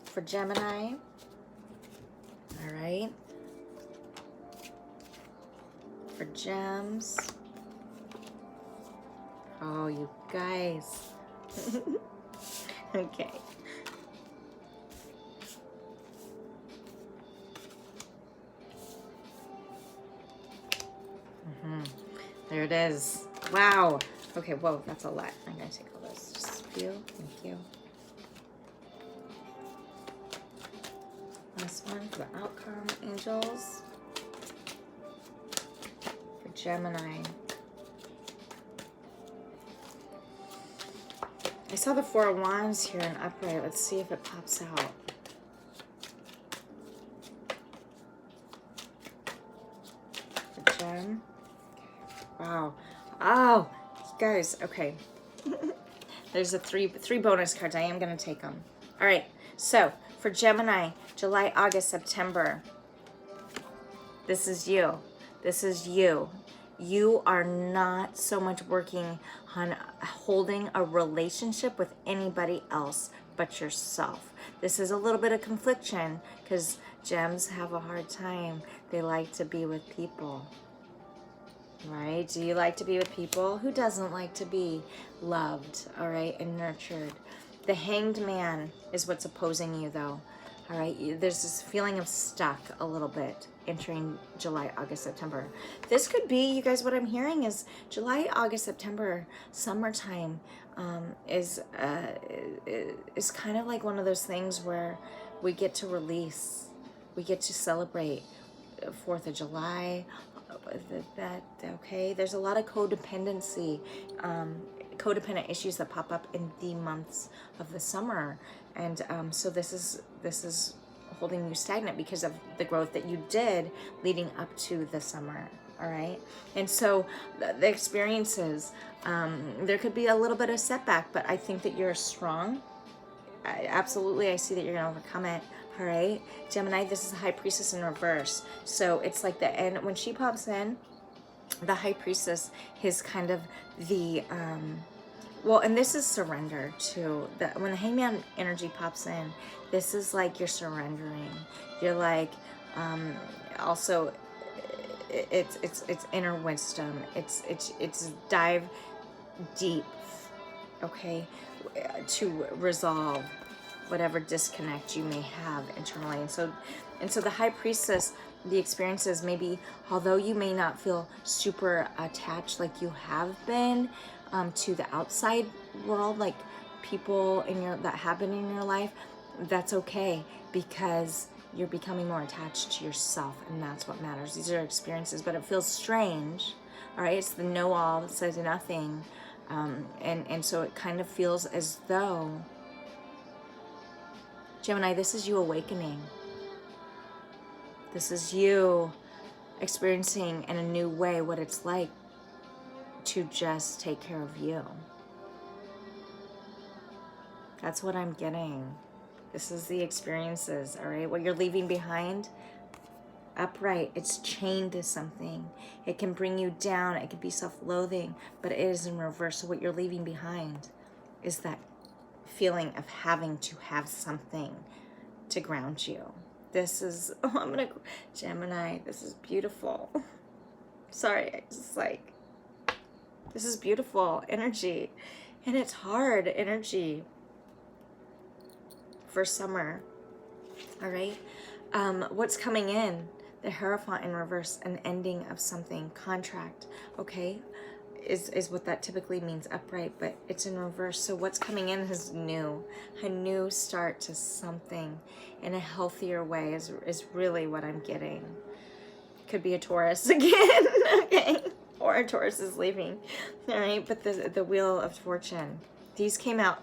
For Gemini, all right, for gems. Oh, you guys. Okay. There it is. Wow. Okay, whoa, that's a lot. I'm going to take all this. Just a few. Thank you. Last one for the outcome, angels. For Gemini. I saw the Four of Wands here in upright. Let's see if it pops out. For Gem. Wow. Oh, guys, okay. There's a three bonus cards. I am going to take them. All right, so for Gemini, July, August, September. This is you. This is you. You are not so much working on holding a relationship with anybody else but yourself. This is a little bit of confliction because gems have a hard time. They like to be with people. Right? Do you like to be with people? Who doesn't like to be loved, all right, and nurtured? The Hanged Man is what's opposing you, though. All right, there's this feeling of stuck a little bit entering July, August, September. This could be, you guys, what I'm hearing is July, August, September, summertime is kind of like one of those things where we get to release, we get to celebrate 4th of July. Okay, there's a lot of codependency, codependent issues that pop up in the months of the summer, and so this is holding you stagnant because of the growth that you did leading up to the summer. All right, and so the experiences, there could be a little bit of setback, but I think that you're strong. Absolutely, I see that you're gonna overcome it. All right, Gemini, this is the High Priestess in reverse. So it's like the end, when she pops in, the High Priestess is kind of the, well, and this is surrender too. When the Hangman energy pops in, this is like you're surrendering. You're like, also, it's inner wisdom. It's dive deep, okay, to resolve whatever disconnect you may have internally. And so the High Priestess, the experiences, maybe although you may not feel super attached like you have been to the outside world, like people that have been in your life, that's okay, because you're becoming more attached to yourself, and that's what matters. These are experiences, but it feels strange. All right, it's the know-all that says nothing, and so it kind of feels as though, Gemini, this is you awakening. This is you experiencing in a new way what it's like to just take care of you. That's what I'm getting. This is the experiences, all right? What you're leaving behind, upright, it's chained to something. It can bring you down. It can be self-loathing, but it is in reverse. So what you're leaving behind is that feeling of having to have something to ground you. This is, Gemini, this is beautiful. Sorry, I just like, this is beautiful energy, and it's hard energy for summer. All right, what's coming in? The Hierophant in reverse, an ending of something, contract, okay, is what that typically means, upright, but it's in reverse. So what's coming in is new, a new start to something in a healthier way is really what I'm getting. Could be a Taurus again, okay, or a Taurus is leaving, all right, but the Wheel of Fortune, these came out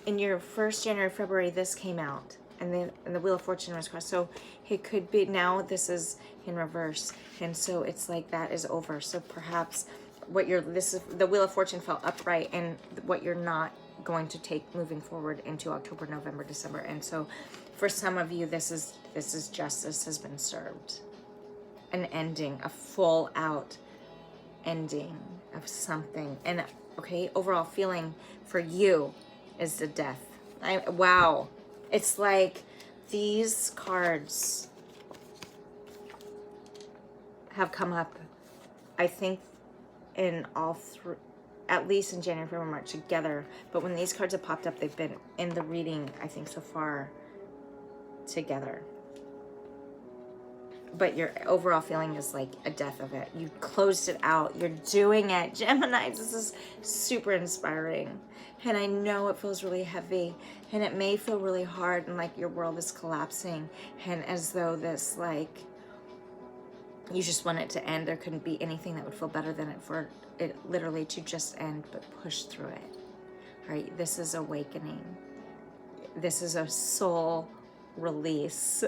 in your first January, February, this came out, and the Wheel of Fortune was crossed. So it could be, now this is in reverse, and so it's like that is over. So perhaps the Wheel of Fortune fell upright, and what you're not going to take moving forward into October, November, December. And so for some of you, this is justice has been served. An ending, a full out ending of something. And okay, overall feeling for you is the death. Wow. It's like these cards have come up, I think, in all three, at least in January, February, March together. But when these cards have popped up, they've been in the reading, I think, so far together. But your overall feeling is like a death of it. You closed it out. You're doing it. Gemini, this is super inspiring. And I know it feels really heavy, and it may feel really hard, and like your world is collapsing, and as though this, like, you just want it to end. There couldn't be anything that would feel better than it for it literally to just end, but push through it. All right, this is awakening. This is a soul release,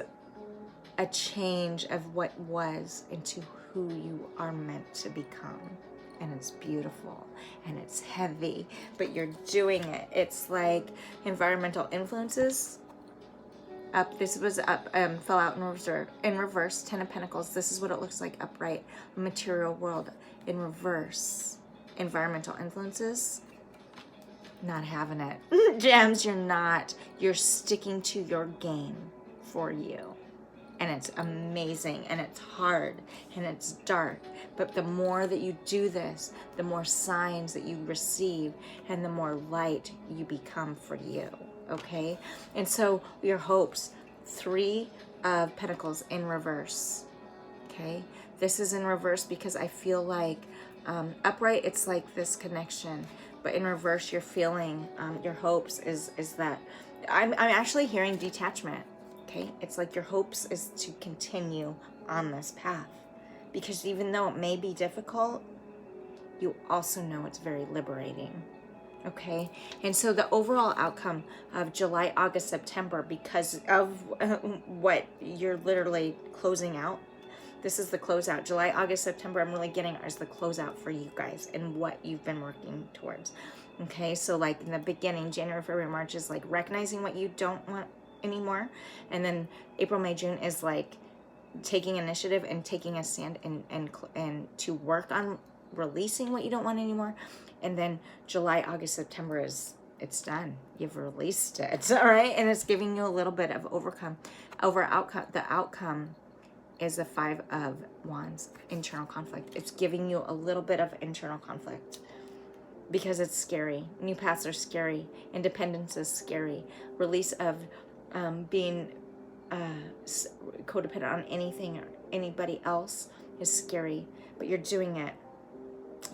a change of what was into who you are meant to become. And it's beautiful, and it's heavy, but you're doing it. It's like environmental influences. Up, this was up, fell out in reverse, 10 of Pentacles. This is what it looks like upright, material world in reverse. Environmental influences, not having it. Gems, you're sticking to your game for you. and it's amazing, and it's hard, and it's dark. But the more that you do this, the more signs that you receive, and the more light you become for you, okay? And so your hopes, 3 of Pentacles in reverse, okay? This is in reverse because I feel like upright, it's like this connection, but in reverse, you're feeling your hopes is that I'm actually hearing detachment. Okay, it's like your hopes is to continue on this path, because even though it may be difficult, you also know it's very liberating. Okay, and so the overall outcome of July, August, September, because of what you're literally closing out, this is the closeout. July, August, September, I'm really getting as the closeout for you guys and what you've been working towards. Okay, so like in the beginning, January, February, March is like recognizing what you don't want anymore. And then April, May, June is like taking initiative and taking a stand and to work on releasing what you don't want anymore. And then July, August, September is, it's done. You've released it, all right? And it's giving you a little bit of the outcome is the 5 of Wands, internal conflict. It's giving you a little bit of internal conflict because it's scary. New paths are scary. Independence is scary. Release of being codependent on anything or anybody else is scary, but you're doing it.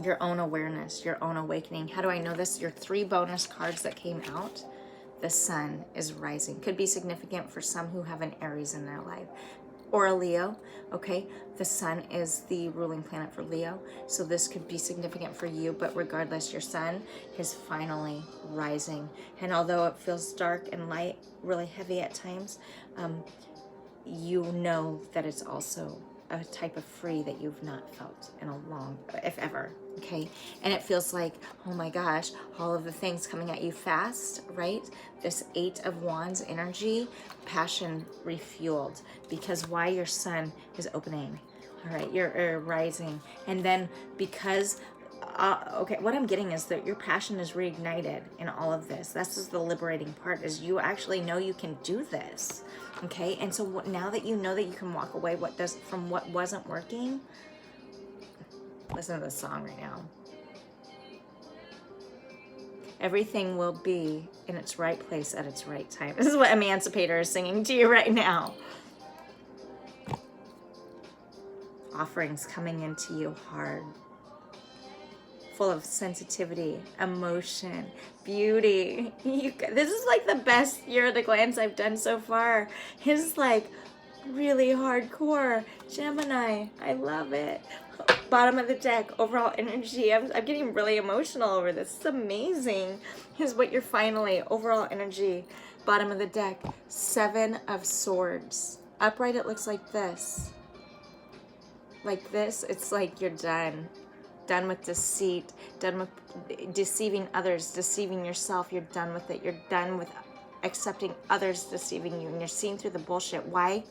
Your own awareness, your own awakening. How do I know this? Your 3 bonus cards that came out, the sun is rising. Could be significant for some who have an Aries in their life. Or a Leo, okay? The sun is the ruling planet for Leo, so this could be significant for you, but regardless, your sun is finally rising. And although it feels dark and light, really heavy at times, you know that it's also a type of free that you've not felt in a long, if ever, okay? And it feels like, oh my gosh, all of the things coming at you fast, right? This 8 of Wands energy, passion refueled, because why? Your sun is opening, all right? You're rising. And then because, okay, what I'm getting is that your passion is reignited in all of this. This is the liberating part, is you actually know you can do this. Okay, and so now that you know that you can walk away from what wasn't working, listen to this song right now. Everything will be in its right place at its right time. This is what Emancipator is singing to you right now. Offerings coming into you hard, full of sensitivity, emotion, beauty. This is like the best year at a glance I've done so far. It's like really hardcore. Gemini, I love it. Bottom of the deck, overall energy. I'm getting really emotional over this. It's amazing. Here's what you're finally, overall energy. Bottom of the deck, 7 of Swords. Upright, it looks like this. Like this, it's like you're done. Done with deceit, done with deceiving others, deceiving yourself. You're done with it. You're done with accepting others deceiving you, and you're seeing through the bullshit. Why?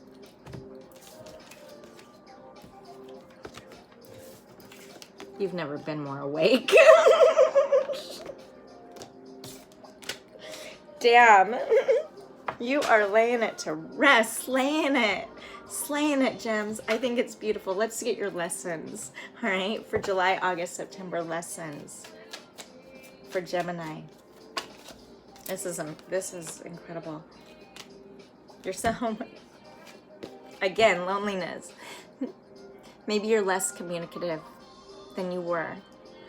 You've never been more awake. Damn. You are laying it to rest, slaying it. Slaying it, gems. I think it's beautiful. Let's get your lessons, all right? For July, August, September lessons for Gemini. This is incredible. You're so, again, loneliness. Maybe you're less communicative than you were,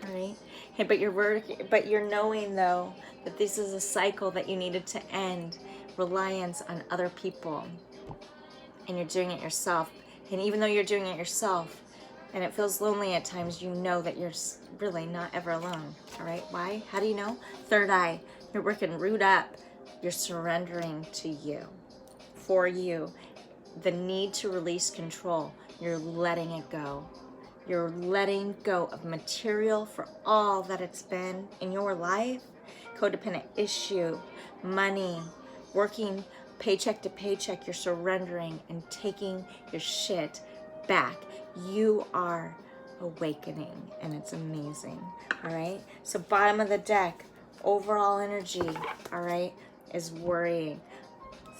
all right? Hey, but you're knowing though that this is a cycle that you needed to end. Reliance on other people. And you're doing it yourself. And even though you're doing it yourself and it feels lonely at times, you know that you're really not ever alone. All right? Why? How do you know? Third eye. You're working root up. You're surrendering to you. For you. The need to release control. You're letting it go. You're letting go of material for all that it's been in your life. Codependent issue. Money. Working paycheck to paycheck, you're surrendering and taking your shit back. You are awakening, and it's amazing, all right? So bottom of the deck, overall energy, all right, is worrying.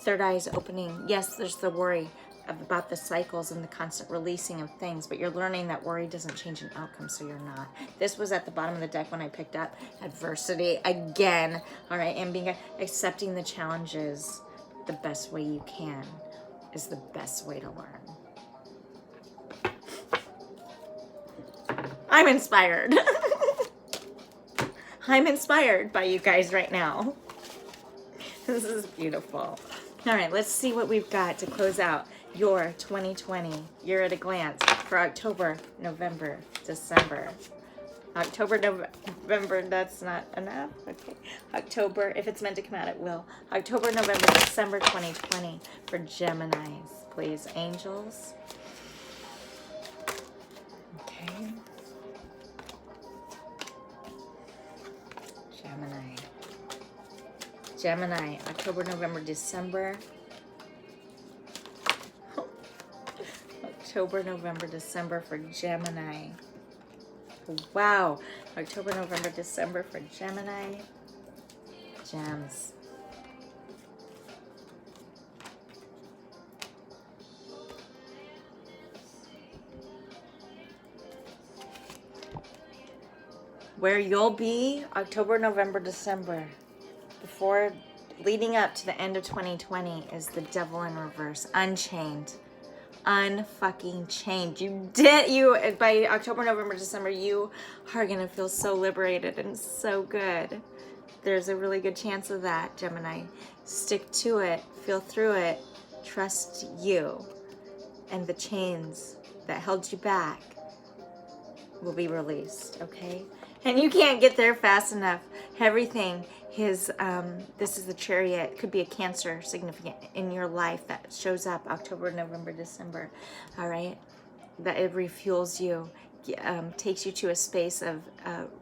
Third eye is opening. Yes, there's the worry, about the cycles and the constant releasing of things, but you're learning that worry doesn't change an outcome, so you're not. This was at the bottom of the deck when I picked up adversity again, all right, and accepting the challenges the best way you can is the best way to learn. I'm inspired. I'm inspired by you guys right now. This is beautiful. All right, let's see what we've got to close out your 2020 year at a glance for October, November, December. October, November, that's not enough. Okay. October, if it's meant to come out, it will. October, November, December 2020 for Geminis. Please, angels. Okay. Gemini, October, November, December. October, November, December for Gemini. Wow. October, November, December for Gemini. Gems. Where you'll be October, November, December, before leading up to the end of 2020 is the Devil in reverse, unchained, unfucking chained. By October, November, December, you are gonna feel so liberated and so good. There's a really good chance of that, Gemini. Stick to it, feel through it, trust you, and the chains that held you back will be released, okay? And you can't get there fast enough. Everything is, this is the Chariot. Could be a Cancer significant in your life that shows up October, November, December, all right? That it refuels you, takes you to a space of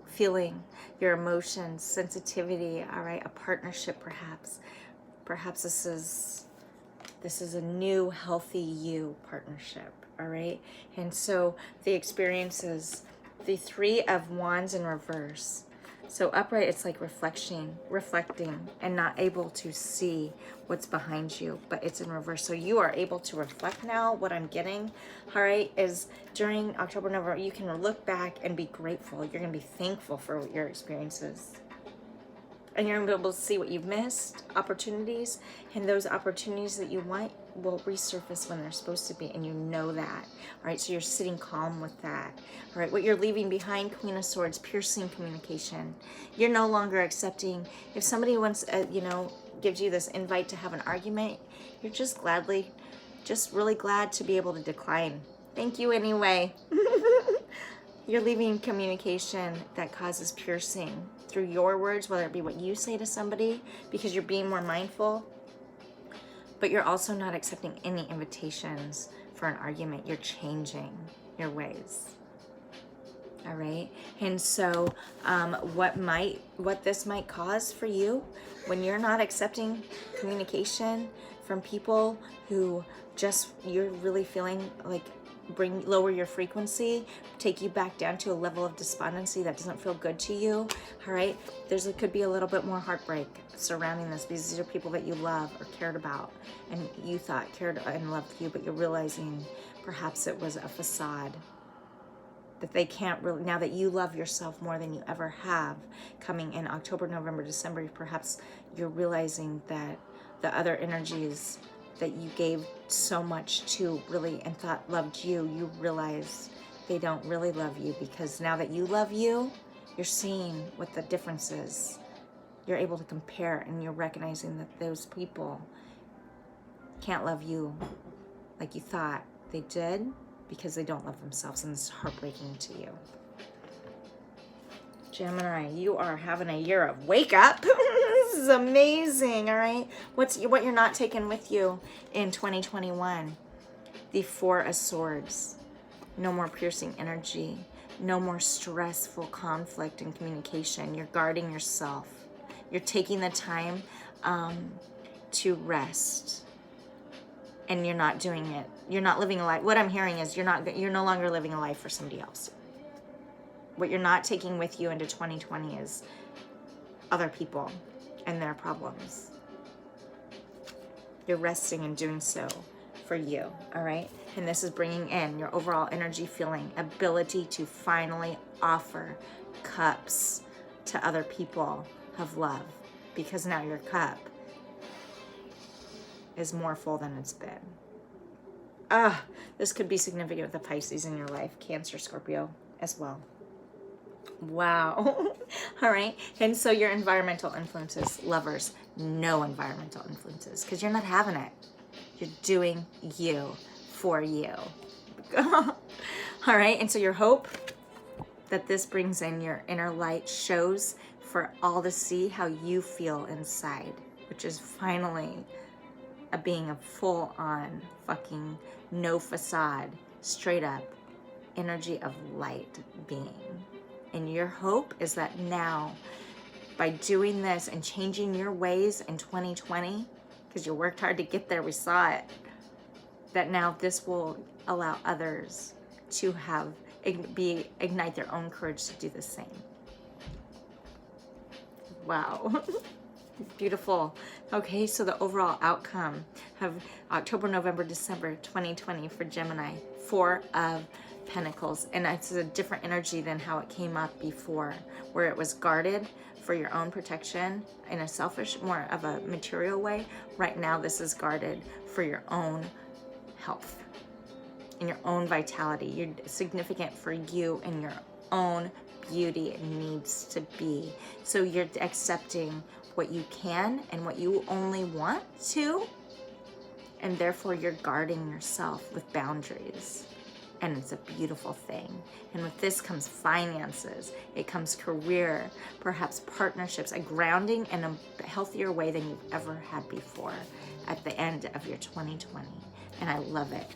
feeling your emotions, sensitivity, all right? A partnership perhaps. Perhaps this is a new, healthy you partnership, all right? And so the experiences, the Three of Wands in reverse. So upright, it's like reflecting, and not able to see what's behind you, but it's in reverse. So you are able to reflect now. What I'm getting, all right, is during October, November, you can look back and be grateful. You're going to be thankful for your experiences. And you're going to be able to see what you've missed, opportunities, and those opportunities that you want will resurface when they're supposed to be, and you know that. All right, so you're sitting calm with that. All right, what you're leaving behind, Queen of Swords, piercing communication. You're no longer accepting. If somebody wants, gives you this invite to have an argument, you're just really glad to be able to decline. Thank you anyway. You're leaving communication that causes piercing through your words, whether it be what you say to somebody, because you're being more mindful, but you're also not accepting any invitations for an argument. You're changing your ways. All right. And so what this might cause for you when you're not accepting communication from people who you're really feeling like lower your frequency, take you back down to a level of despondency that doesn't feel good to you. All right, could be a little bit more heartbreak surrounding this, because these are people that you love or cared about, and you thought cared and loved you, but you're realizing perhaps it was a facade, that they can't really, now that you love yourself more than you ever have, coming in October, November, December, perhaps you're realizing that the other energies that you gave so much to really and thought loved you, you realize they don't really love you, because now that you love you, you're seeing what the difference is. You're able to compare, and you're recognizing that those people can't love you like you thought they did, because they don't love themselves, and it's heartbreaking to you. Gemini, you are having a year of wake up. This is amazing, all right? What you're not taking with you in 2021? The Four of Swords. No more piercing energy. No more stressful conflict and communication. You're guarding yourself. You're taking the time to rest. And you're not doing it. You're not living a life. What I'm hearing is you're no longer living a life for somebody else. What you're not taking with you into 2020 is other people and their problems. You're resting and doing so for you, all right? And this is bringing in your overall energy, feeling, ability to finally offer cups to other people of love, because now your cup is more full than it's been. This could be significant with the Pisces in your life, Cancer, Scorpio as well. Wow. All right. And so your environmental influences, lovers, no environmental influences, because you're not having it. You're doing you for you. All right. And so your hope that this brings in your inner light shows for all to see how you feel inside, which is finally a being a full-on fucking no facade, straight up energy of light being. And your hope is that now, by doing this and changing your ways in 2020, because you worked hard to get there, we saw it, that now this will allow others to ignite their own courage to do the same. Wow. Beautiful. Okay, so the overall outcome of October, November, December 2020 for Gemini, 4 of Pentacles. And it's a different energy than how it came up before, where it was guarded for your own protection in a selfish, more of a material way. Right now, this is guarded for your own health and your own vitality. You're significant for you and your own beauty. It needs to be. So you're accepting what you can and what you only want to, and therefore you're guarding yourself with boundaries, and it's a beautiful thing. And with this comes finances, it comes career, perhaps partnerships, a grounding in a healthier way than you've ever had before at the end of your 2020, and I love it.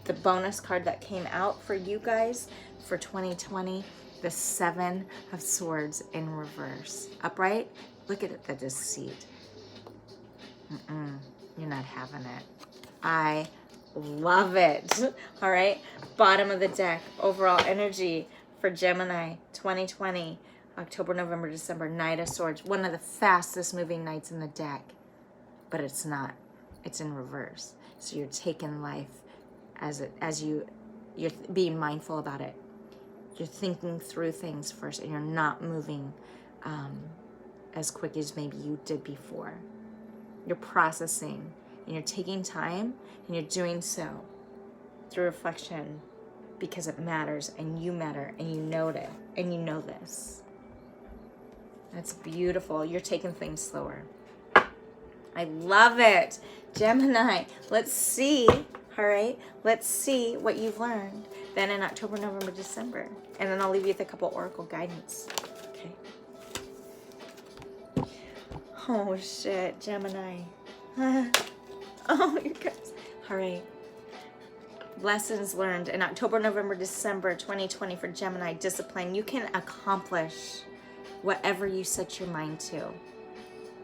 The bonus card that came out for you guys for 2020, the 7 of Swords in reverse. Upright, look at it, the deceit. You're not having it. I love it. All right, bottom of the deck, overall energy for Gemini 2020, October, November, December, Knight of Swords. One of the fastest moving knights in the deck, but it's not. It's in reverse. So you're taking life you're being mindful about it. You're thinking through things first, and you're not moving as quick as maybe you did before. You're processing, and you're taking time, and you're doing so through reflection because it matters, and you matter, and you know it, and you know this. That's beautiful. You're taking things slower. I love it. Gemini, let's see. All right, let's see what you've learned then in October, November, December. And then I'll leave you with a couple oracle guidance. Okay. Oh, shit, Gemini. Oh, you guys. All right. Lessons learned in October, November, December 2020 for Gemini. Discipline. You can accomplish whatever you set your mind to.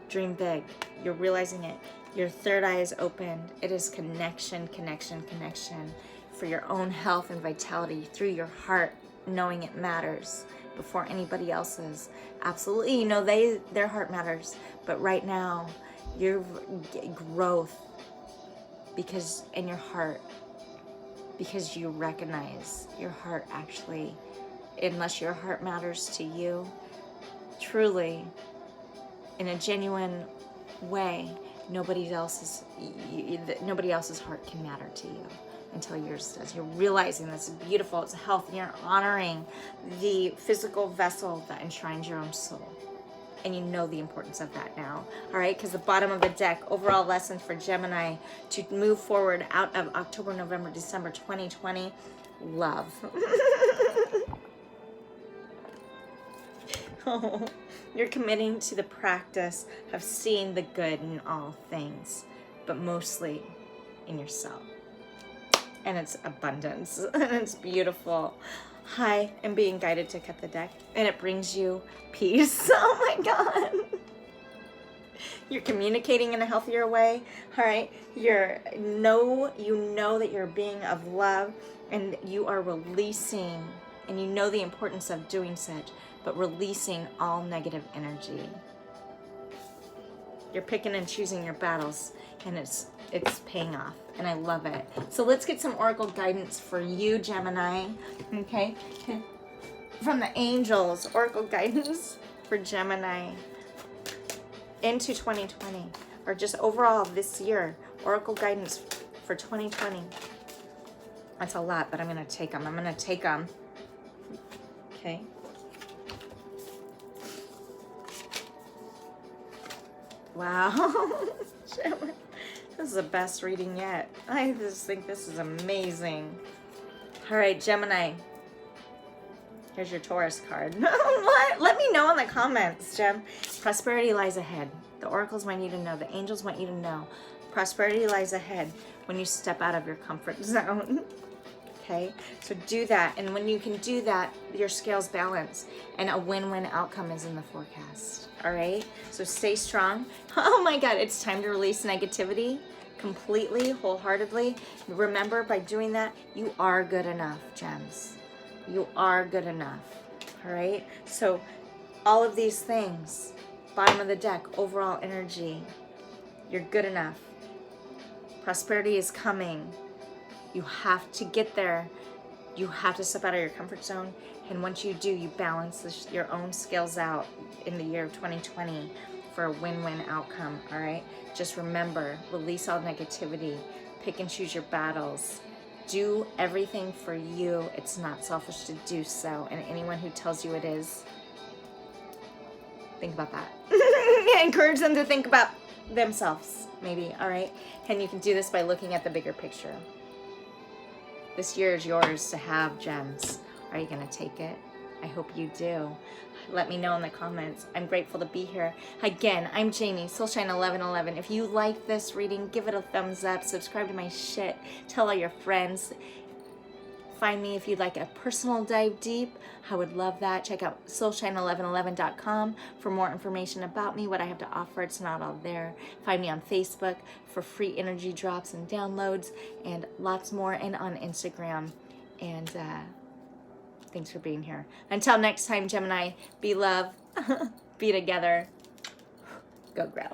Dream big. You're realizing it. Your third eye is opened. It is connection, connection, connection for your own health and vitality through your heart, knowing it matters before anybody else's. Absolutely, you know their heart matters, but right now, your growth because in your heart, because you recognize your heart actually, unless your heart matters to you, truly, in a genuine way, nobody else's heart can matter to you until yours does. You're realizing this is beautiful, it's healthy, you're honoring the physical vessel that enshrines your own soul. And you know the importance of that now. All right, because the bottom of the deck, overall lessons for Gemini to move forward out of October, November, December 2020, love. Oh, you're committing to the practice of seeing the good in all things, but mostly in yourself. And it's abundance, and it's beautiful. Hi, I'm being guided to cut the deck, and it brings you peace. Oh my God. You're communicating in a healthier way. All right, you know that you're a being of love, and you are releasing, and you know the importance of doing such, but releasing all negative energy. You're picking and choosing your battles, and it's paying off. and I love it. So let's get some oracle guidance for you, Gemini, okay? From the angels, oracle guidance for Gemini into 2020, or just overall this year, oracle guidance for 2020. That's a lot, but I'm going to take them. I'm going to take them. Okay. Wow. This is the best reading yet. I just think this is amazing. All right, Gemini. Here's your Taurus card. What? Let me know in the comments, Gem. Prosperity lies ahead. The oracles want you to know. The angels want you to know. Prosperity lies ahead when you step out of your comfort zone. Okay? So do that. And when you can do that, your scales balance. And a win-win outcome is in the forecast. All right? So stay strong. Oh my God, it's time to release negativity completely, wholeheartedly. Remember, by doing that, you are good enough, Gems. You are good enough. All right? So all of these things, bottom of the deck, overall energy, you're good enough. Prosperity is coming. You have to get there. You have to step out of your comfort zone. And once you do, you balance your own scales out in the year of 2020 for a win-win outcome, all right? Just remember, release all negativity. Pick and choose your battles. Do everything for you. It's not selfish to do so. And anyone who tells you it is, think about that. Encourage them to think about themselves, maybe, all right? And you can do this by looking at the bigger picture. This year is yours to have, Gems. Are you going to take it? I hope you do. Let me know in the comments. I'm grateful to be here. Again, I'm Jamie, Soulshine 1111. If you like this reading, give it a thumbs up. Subscribe to my shit. Tell all your friends. Find me if you'd like a personal dive deep. I would love that. Check out soulshine1111.com for more information about me, what I have to offer. It's not all there. Find me on Facebook for free energy drops and downloads and lots more, and on Instagram. And thanks for being here. Until next time, Gemini, be love, be together, go grow.